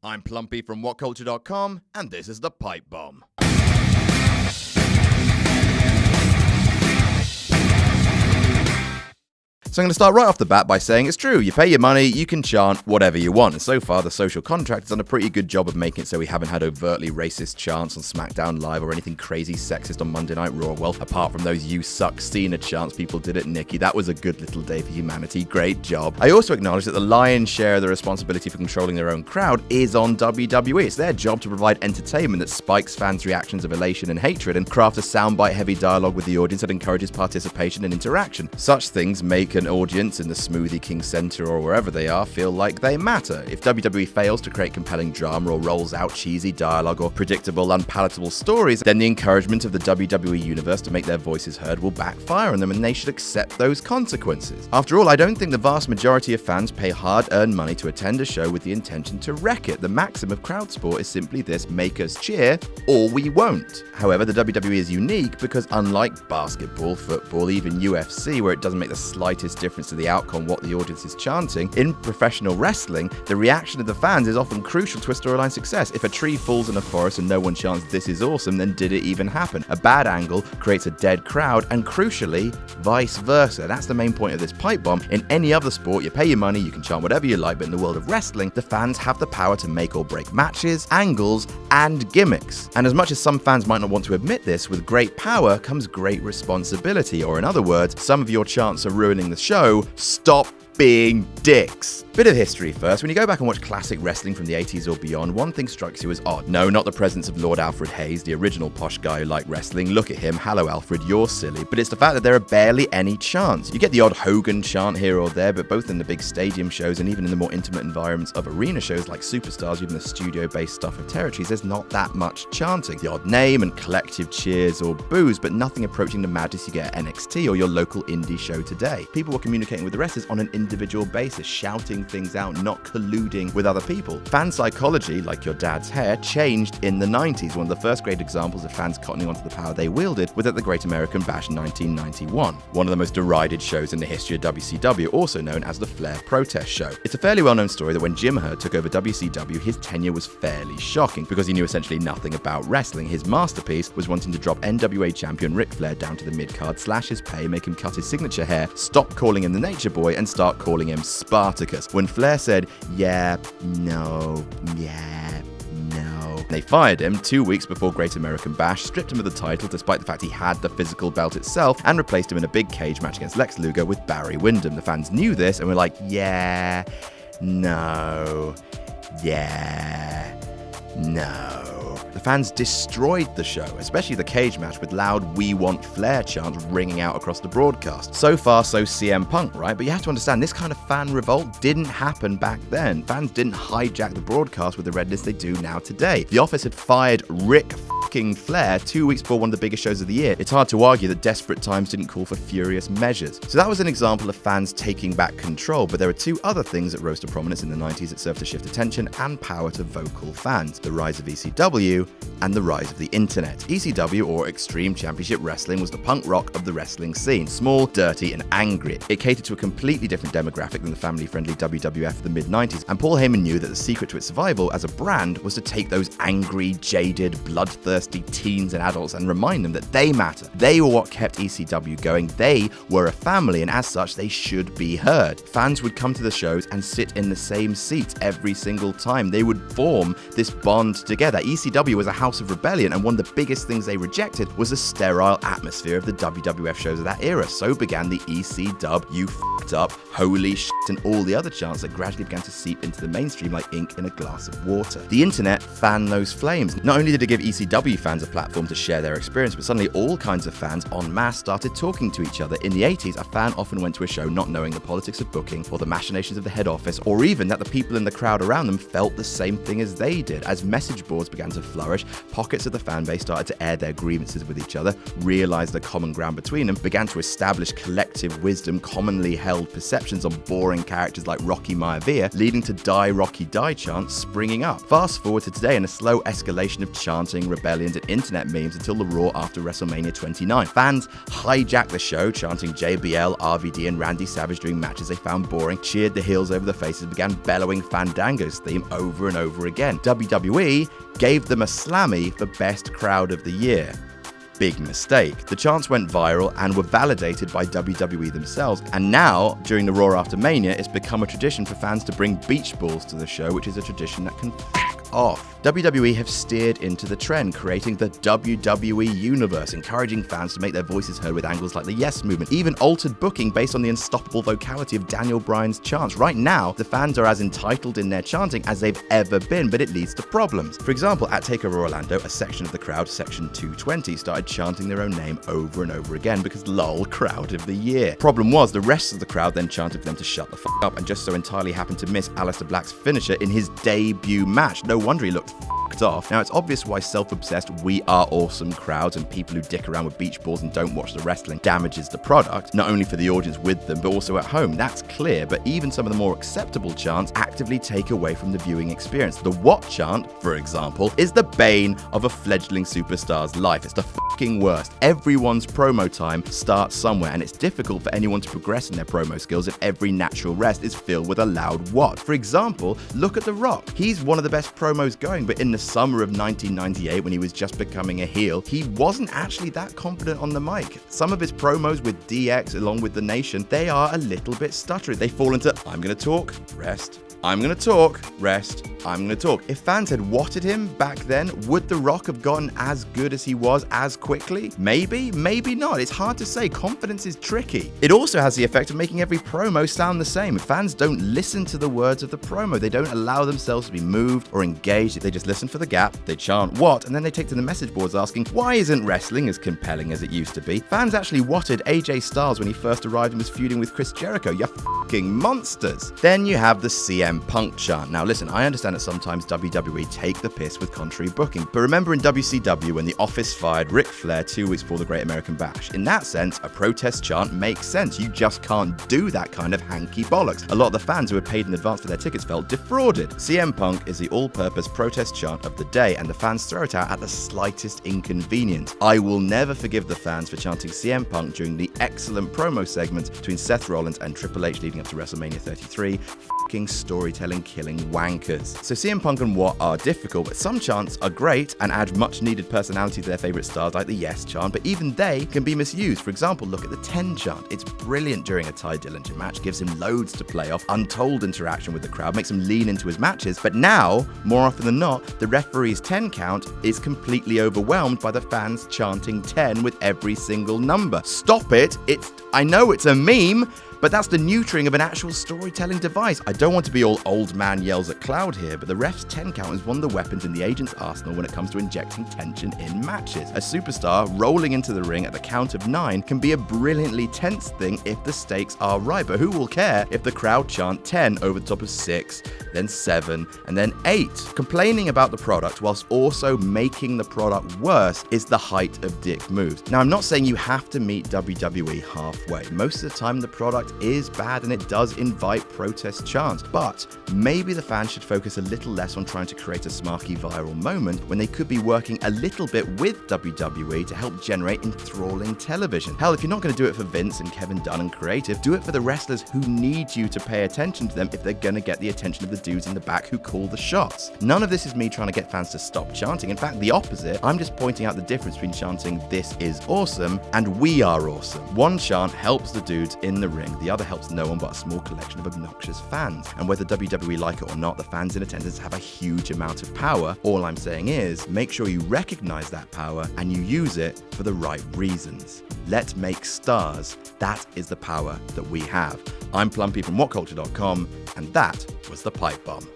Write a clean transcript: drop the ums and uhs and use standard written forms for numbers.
I'm Plumpy from WhatCulture.com, and this is the Pipebomb. So I'm going to start right off the bat by saying it's true. You pay your money, you can chant whatever you want. And so far, the social contract has done a pretty good job of making it so we haven't had overtly racist chants on SmackDown Live or anything crazy sexist on Monday Night Raw. Well, apart from those "You Suck" Cena chants people did at Nikki, that was a good little day for humanity. Great job. I also acknowledge that the lion's share of the responsibility for controlling their own crowd is on WWE. It's their job to provide entertainment that spikes fans' reactions of elation and hatred and craft a soundbite-heavy dialogue with the audience that encourages participation and interaction. Such things make an audience in the Smoothie King Center or wherever they are feel like they matter. If WWE fails to create compelling drama or rolls out cheesy dialogue or predictable, unpalatable stories, then the encouragement of the WWE universe to make their voices heard will backfire on them, and they should accept those consequences. After all, I don't think the vast majority of fans pay hard-earned money to attend a show with the intention to wreck it. The maxim of crowd sport is simply this: make us cheer or we won't. However, the WWE is unique because unlike basketball, football, even UFC, where it doesn't make the slightest difference to the outcome what the audience is chanting, in professional wrestling, the reaction of the fans is often crucial to a storyline success. If a tree falls in a forest and no one chants "this is awesome," then did it even happen? A bad angle creates a dead crowd, and crucially, vice versa. That's the main point of this pipe bomb. In any other sport, you pay your money, you can chant whatever you like, but in the world of wrestling, the fans have the power to make or break matches, angles, and gimmicks. And as much as some fans might not want to admit this, with great power comes great responsibility, or in other words, some of your chants are ruining the show. Stop being dicks. Bit of history first. When you go back and watch classic wrestling from the 80s or beyond, one thing strikes you as odd. No, not the presence of Lord Alfred Hayes, the original posh guy who liked wrestling. Look at him. Hello, Alfred, you're silly. But it's the fact that there are barely any chants. You get the odd Hogan chant here or there, but both in the big stadium shows and even in the more intimate environments of arena shows like Superstars, even the studio-based stuff of territories, there's not that much chanting. The odd name and collective cheers or boos, but nothing approaching the madness you get at NXT or your local indie show today. People were communicating with the wrestlers on an individual basis, shouting things out, not colluding with other people. Fan psychology, like your dad's hair, changed in the 90s. One of the first great examples of fans cottoning onto the power they wielded was at the Great American Bash 1991, one of the most derided shows in the history of WCW, also known as the Flair Protest Show. It's a fairly well-known story that when Jim Herd took over WCW, his tenure was fairly shocking because he knew essentially nothing about wrestling. His masterpiece was wanting to drop NWA champion Ric Flair down to the mid-card, slash his pay, make him cut his signature hair, stop calling him the Nature Boy, and start calling him Spartacus. When Flair said, yeah, no, they fired him 2 weeks before Great American Bash, stripped him of the title despite the fact he had the physical belt itself, and replaced him in a big cage match against Lex Luger with Barry Windham. The fans knew this and were like, yeah, no. The fans destroyed the show, especially the cage match, with loud "We Want Flair" chants ringing out across the broadcast. So far, so CM Punk, right? But you have to understand, this kind of fan revolt didn't happen back then. Fans didn't hijack the broadcast with the redness they do now today. The Office had fired Ric Flair 2 weeks before one of the biggest shows of the year. It's hard to argue that desperate times didn't call for furious measures. So that was an example of fans taking back control, but there are two other things that rose to prominence in the 90s that served to shift attention and power to vocal fans: the rise of ECW and the rise of the internet. ECW, or Extreme Championship Wrestling, was the punk rock of the wrestling scene. Small, dirty, and angry. It catered to a completely different demographic than the family-friendly WWF of the mid-90s, and Paul Heyman knew that the secret to its survival as a brand was to take those angry, jaded, bloodthirsty teens and adults and remind them that they matter. They were what kept ECW going. They were a family, and as such, they should be heard. Fans would come to the shows and sit in the same seats every single time. They would form this bond together. ECW was a house of rebellion, and one of the biggest things they rejected was the sterile atmosphere of the WWF shows of that era. So began the EC-dub, "You f***ed up," "Holy shit," and all the other chants that gradually began to seep into the mainstream like ink in a glass of water. The internet fanned those flames. Not only did it give ECW fans a platform to share their experience, but suddenly all kinds of fans en masse started talking to each other. In the 80s, a fan often went to a show not knowing the politics of booking or the machinations of the head office, or even that the people in the crowd around them felt the same thing as they did. As message boards began to flourish, pockets of the fan base started to air their grievances with each other, realize the common ground between them, began to establish collective wisdom, commonly held perceptions on boring characters like Rocky Maivia, leading to Die Rocky Die chants springing up. Fast forward to today and a slow escalation of chanting, rebellions, and internet memes until the Raw after WrestleMania 29. Fans hijacked the show, chanting JBL, RVD, and Randy Savage during matches they found boring, cheered the heels over the faces, and began bellowing Fandango's theme over and over again. WWE gave them a Slammy for Best Crowd of the Year. Big mistake. The chants went viral and were validated by WWE themselves, and now, during the Raw after Mania, it's become a tradition for fans to bring beach balls to the show, which is a tradition that can off. WWE have steered into the trend, creating the WWE Universe, encouraging fans to make their voices heard with angles like the Yes Movement, even altered booking based on the unstoppable vocality of Daniel Bryan's chants. Right now, the fans are as entitled in their chanting as they've ever been, but it leads to problems. For example, at TakeOver Orlando, a section of the crowd, section 220, started chanting their own name over and over again because lol, crowd of the year. Problem was, the rest of the crowd then chanted for them to shut the f*** up, and just so entirely happened to miss Aleister Black's finisher in his debut match. No wonder he looked f***ed off. Now, it's obvious why self-obsessed We Are Awesome crowds and people who dick around with beach balls and don't watch the wrestling damages the product, not only for the audience with them, but also at home. That's clear, but even some of the more acceptable chants actively take away from the viewing experience. The What chant, for example, is the bane of a fledgling superstar's life. It's the fucking worst. Everyone's promo time starts somewhere, and it's difficult for anyone to progress in their promo skills if every natural rest is filled with a loud what. For example, look at The Rock. He's one of the best promos going, but in the summer of 1998, when he was just becoming a heel, he wasn't actually that confident on the mic. Some of his promos with DX along with The Nation, they are a little bit stuttery. They fall into, I'm gonna talk, rest, I'm gonna talk, rest, I'm gonna talk. If fans had watted him back then, would The Rock have gotten as good as he was as quickly? Maybe, maybe not. It's hard to say. Confidence is tricky. It also has the effect of making every promo sound the same. If fans don't listen to the words of the promo, they don't allow themselves to be moved or engaged. They just listen for the gap, they chant what, and then they take to the message boards asking, why isn't wrestling as compelling as it used to be? Fans actually watted AJ Styles when he first arrived and was feuding with Chris Jericho. You're fucking monsters. Then you have the CM Punk chant. Now listen, I understand that sometimes WWE take the piss with contrary booking, but remember in WCW when The Office fired Ric Flair 2 weeks before the Great American Bash. In that sense, a protest chant makes sense. You just can't do that kind of hanky bollocks. A lot of the fans who had paid in advance for their tickets felt defrauded. CM Punk is the all-purpose protest chant of the day, and the fans throw it out at the slightest inconvenience. I will never forgive the fans for chanting CM Punk during the excellent promo segment between Seth Rollins and Triple H leading up to WrestleMania 33. Storytelling killing wankers. So CM Punk and What are difficult, but some chants are great and add much needed personality to their favorite stars like the Yes chant, but even they can be misused. For example, look at the 10 chant. It's brilliant during a Ty Dillinger match, gives him loads to play off, untold interaction with the crowd, makes him lean into his matches, but now, more often than not, the referee's 10 count is completely overwhelmed by the fans chanting 10 with every single number. Stop it! I know it's a meme, but that's the neutering of an actual storytelling device. I don't want to be all old man yells at cloud here, but the ref's 10 count is one of the weapons in the agent's arsenal when it comes to injecting tension in matches. A superstar rolling into the ring at the count of 9 can be a brilliantly tense thing if the stakes are right, but who will care if the crowd chant 10 over the top of 6, then 7, and then 8? Complaining about the product whilst also making the product worse is the height of dick moves. Now, I'm not saying you have to meet WWE halfway. Most of the time, the product is bad and it does invite protest chants, but maybe the fans should focus a little less on trying to create a smarky viral moment when they could be working a little bit with WWE to help generate enthralling television. Hell, if you're not going to do it for Vince and Kevin Dunn and creative, do it for the wrestlers who need you to pay attention to them if they're going to get the attention of the dudes in the back who call the shots. None of this is me trying to get fans to stop chanting. In fact, the opposite. I'm just pointing out the difference between chanting "This is awesome" and "We are awesome." One chant helps the dudes in the ring, the other helps no one but a small collection of obnoxious fans. And whether WWE like it or not, the fans in attendance have a huge amount of power. All I'm saying is, make sure you recognize that power and you use it for the right reasons. Let's make stars. That is the power that we have. I'm Plumpy from WhatCulture.com, and that was the Pipe Bomb.